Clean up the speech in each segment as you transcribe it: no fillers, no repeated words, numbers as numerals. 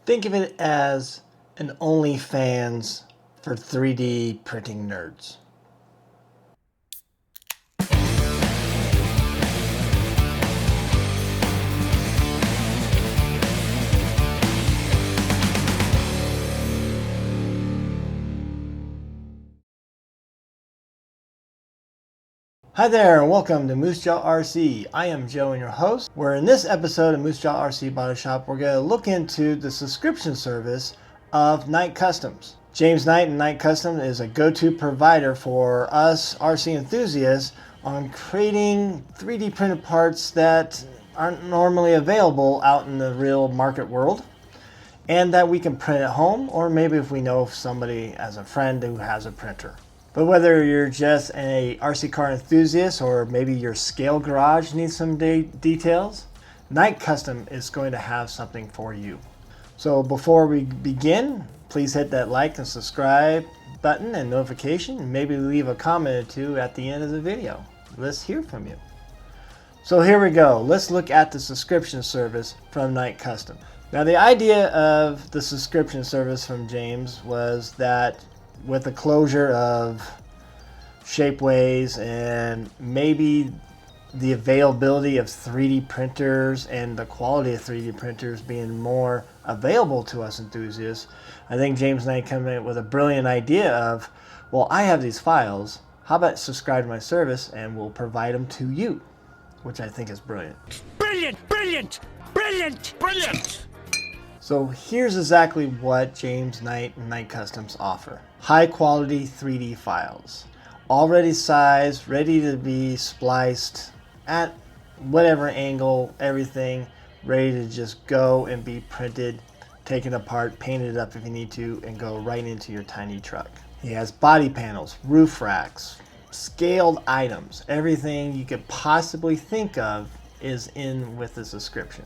Think of it as an OnlyFans for 3D printing nerds. Hi there and welcome to Moosejaw RC. I am Joe and your host. Where in this episode of Moosejaw RC Body Shop, we're going to look into the subscription service of Knight Customs. James Knight and Knight Custom is a go-to provider for us RC enthusiasts on creating 3D printed parts that aren't normally available out in the real market world, and that we can print at home, or maybe if we know somebody as a friend who has a printer. But whether you're just a RC car enthusiast or maybe your scale garage needs some details, Knight Custom is going to have something for you. So before we begin, please hit that like and subscribe button and notification, and maybe leave a comment or two at the end of the video. Let's hear from you. So here we go. Let's look at the subscription service from Knight Custom. Now the idea of the subscription service from James was that with the closure of Shapeways and maybe the availability of 3D printers and the quality of 3D printers being more available to us enthusiasts, I think James Knight came in with a brilliant idea of, well, I have these files, how about subscribe to my service and we'll provide them to you, which I think is brilliant. Brilliant, brilliant, brilliant, brilliant! So here's exactly what James Knight and Knight Customs offer. High quality 3D files, already sized, ready to be spliced at whatever angle, everything ready to just go and be printed, taken apart, painted up if you need to, and go right into your tiny truck. He has body panels, roof racks, scaled items, everything you could possibly think of is in with the subscription.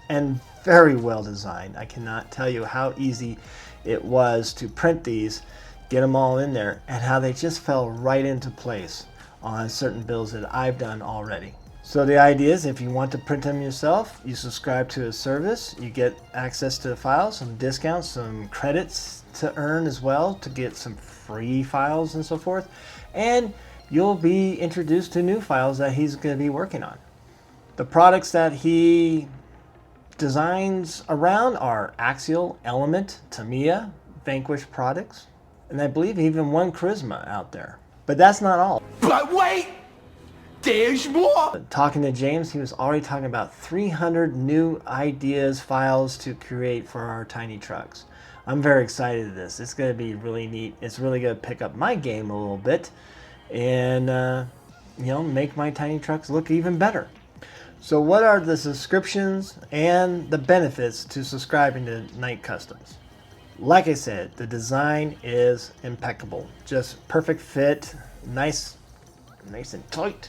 And very well designed. I cannot tell you how easy it was to print these, get them all in there, and how they just fell right into place on certain builds that I've done already. So the idea is, if you want to print them yourself, you subscribe to a service, you get access to the files, some discounts, some credits to earn as well to get some free files and so forth, and you'll be introduced to new files that he's going to be working on. The products that he designs around are Axial, Element, Tamiya, Vanquish products, and I believe even one Charisma out there. But that's not all. But wait! There's more! Talking to James, he was already talking about 300 new ideas, files to create for our tiny trucks. I'm very excited at this. It's going to be really neat. It's really going to pick up my game a little bit and make my tiny trucks look even better. So what are the subscriptions and the benefits to subscribing to Knight Customs? Like I said, the design is impeccable. Just perfect fit, nice and tight,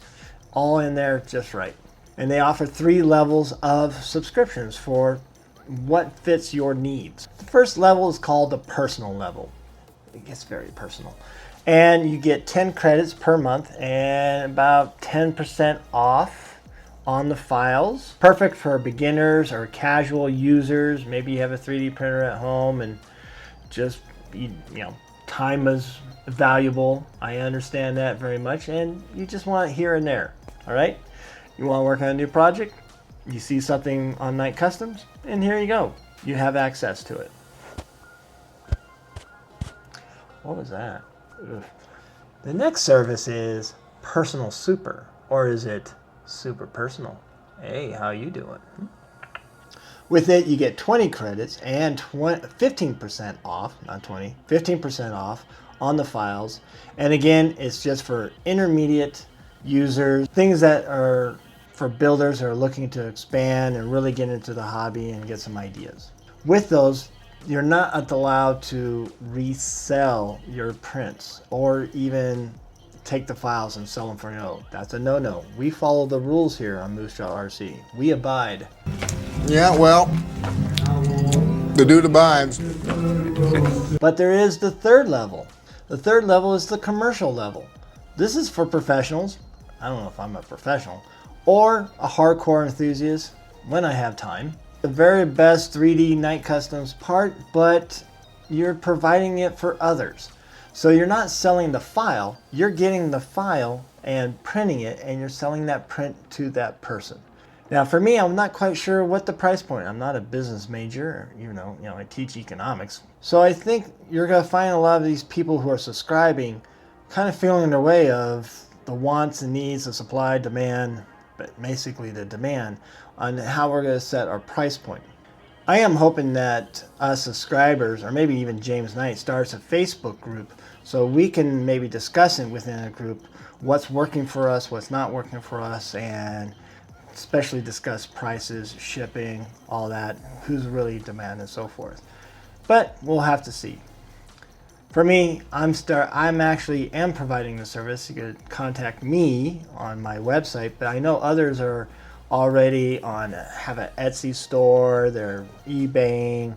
all in there just right. And they offer 3 levels of subscriptions for what fits your needs. The first level is called the personal level. It gets very personal. And you get 10 credits per month and about 10% off on the files. Perfect for beginners or casual users. Maybe you have a 3D printer at home and just, time is valuable. I understand that very much, and you just want it here and there. All right? You want to work on a new project? You see something on Knight Customs, and here you go. You have access to it. What was that? Ugh. The next service is Personal Super, or is it Super Personal? Hey, how you doing? With it, you get 20 credits and 15% off, not 20, 15% off on the files. And again, it's just for intermediate users, things that are for builders that are looking to expand and really get into the hobby and get some ideas. With those, you're not allowed to resell your prints or even take the files and sell them for no. That's a no-no. We follow the rules here on Moosejaw RC. We abide. Yeah, well, the dude abides. But there is the third level. The third level is the commercial level. This is for professionals. I don't know if I'm a professional, or a hardcore enthusiast when I have time. the very best 3D Night Customs part, but you're providing it for others. So you're not selling the file, you're getting the file and printing it, and you're selling that print to that person. Now for me, I'm not quite sure what the price point. I'm not a business major, I teach economics. So I think you're going to find a lot of these people who are subscribing kind of feeling their way of the wants and needs, the supply, demand, but basically the demand on how we're going to set our price point. I am hoping that us subscribers, or maybe even James Knight, starts a Facebook group so we can maybe discuss it within a group what's working for us, what's not working for us, and especially discuss prices, shipping, all that, who's really demanding, and so forth. But we'll have to see. For me, I'm actually am providing the service. You could contact me on my website, but I know others are already have an Etsy store, they're eBaying,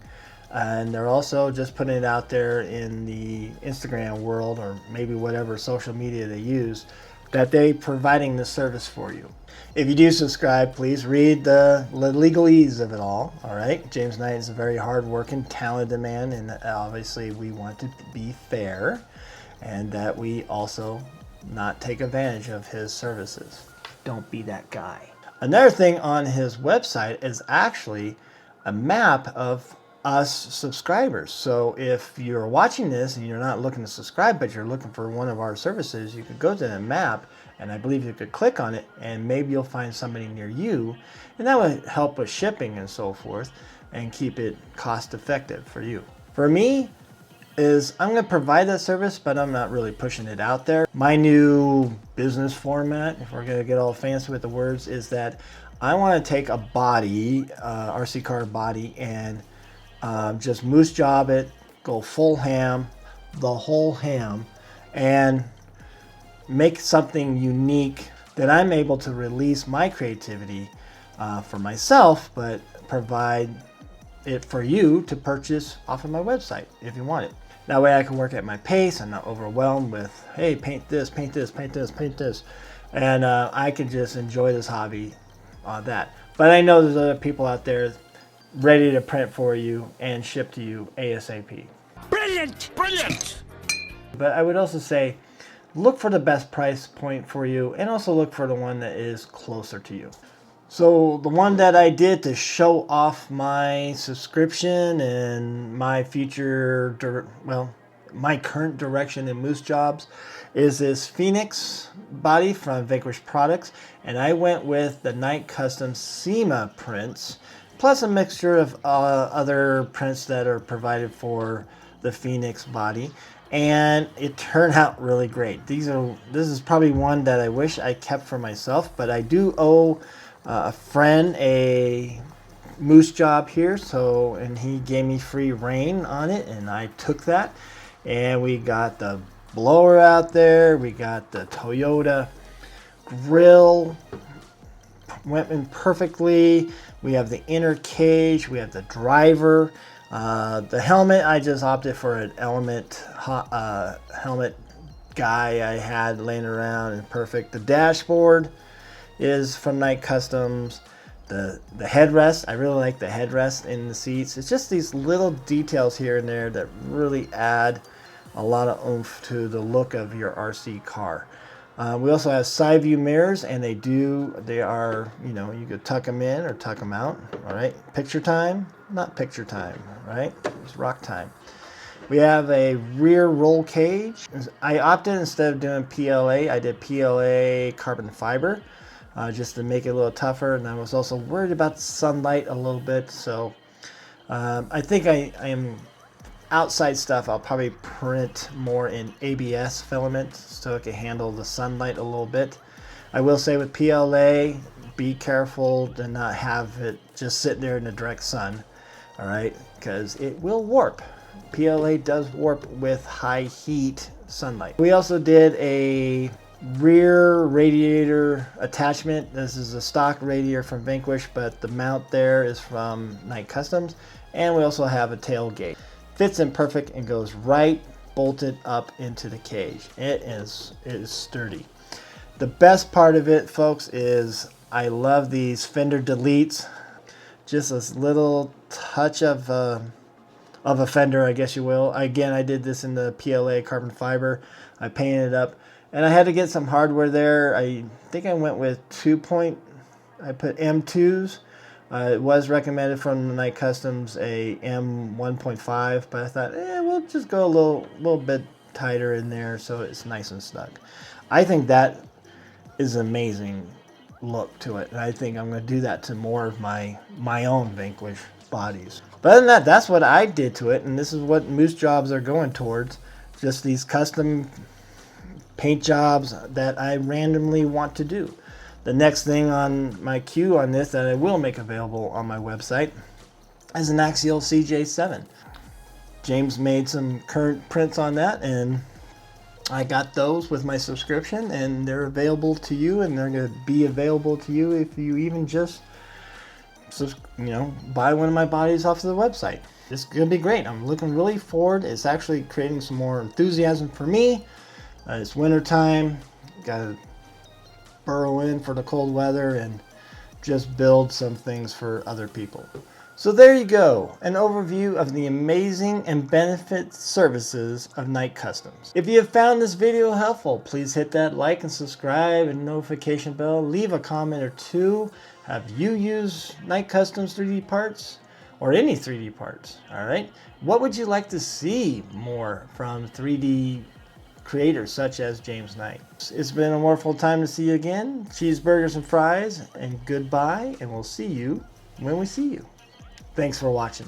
and they're also just putting it out there in the Instagram world, or maybe whatever social media they use, that they're providing the service for you. If you do subscribe, please read the legalese of it all right? James Knight is a very hard-working, talented man, and obviously we want to be fair, and that we also not take advantage of his services. Don't be that guy. Another thing on his website is actually a map of us subscribers. So if you're watching this and you're not looking to subscribe, but you're looking for one of our services, you could go to the map, and I believe you could click on it, and maybe you'll find somebody near you, and that would help with shipping and so forth, and keep it cost effective for you. For me, I'm going to provide that service, but I'm not really pushing it out there. My new business format, if we're going to get all fancy with the words, is that I want to take a body, RC car body, and just moose job it, go full ham, the whole ham, and make something unique that I'm able to release my creativity for myself, but provide it for you to purchase off of my website if you want it. That way I can work at my pace. I'm not overwhelmed with, hey, paint this, paint this, paint this, paint this. And I can just enjoy this hobby on that. But I know there's other people out there ready to print for you and ship to you ASAP. Brilliant! Brilliant! But I would also say, look for the best price point for you, and also look for the one that is closer to you. So the one that I did to show off my subscription and my future, my current direction in moose jobs is this Phoenix body from Vanquish Products. And I went with the Night Custom SEMA prints, plus a mixture of other prints that are provided for the Phoenix body. And it turned out really great. This is probably one that I wish I kept for myself, but I do owe a friend a moose job here, and he gave me free rein on it, and I took that. And we got the blower out there, we got the Toyota grill, went in perfectly. We have the inner cage, we have the driver. The helmet, I just opted for an Element helmet guy I had laying around, and perfect. The dashboard is from Night Customs. The headrest, I really like the headrest in the seats. It's just these little details here and there that really add a lot of oomph to the look of your RC car. We also have side view mirrors, and they are, you could tuck them in or tuck them out. All right, picture time, not picture time, right? It's rock time. We have a rear roll cage. I opted, instead of doing PLA, I did PLA carbon fiber, just to make it a little tougher. And I was also worried about sunlight a little bit, so I think I am outside stuff. I'll probably print more in ABS filament so it can handle the sunlight a little bit. I will say with PLA, be careful to not have it just sitting there in the direct sun, all right, because it will warp. PLA does warp with high heat sunlight. We also did a rear radiator attachment. This is a stock radiator from Vanquish, but the mount there is from Night Customs. And we also have a tailgate. Fits in perfect and goes right bolted up into the cage. It is sturdy. The best part of it, folks, is I love these fender deletes. Just this little touch of a fender, I guess you will. Again, I did this in the PLA carbon fiber. I painted it up, and I had to get some hardware there. I think I went with I put M2s. It was recommended from Night Customs a M1.5, but I thought, we'll just go a little bit tighter in there so it's nice and snug. I think that is an amazing look to it, and I think I'm going to do that to more of my own Vanquish bodies. But other than that, that's what I did to it, and this is what Moose jobs are going towards. Just these custom paint jobs that I randomly want to do. The next thing on my queue on this that I will make available on my website is an Axial CJ7. James made some current prints on that, and I got those with my subscription, and they're available to you, and they're going to be available to you if you even just buy one of my bodies off of the website. It's going to be great. I'm looking really forward. It's actually creating some more enthusiasm for me. It's winter time. Got to burrow in for the cold weather and just build some things for other people. So there you go, an overview of the amazing and benefit services of Night Customs. If you have found this video helpful, please hit that like and subscribe and notification bell. Leave a comment or two. Have you used Night Customs 3D parts or any 3D parts? All right. What would you like to see more from 3D creators such as James Knight? It's been a wonderful time to see you again. Cheeseburgers and fries, and goodbye, and we'll see you when we see you. Thanks for watching.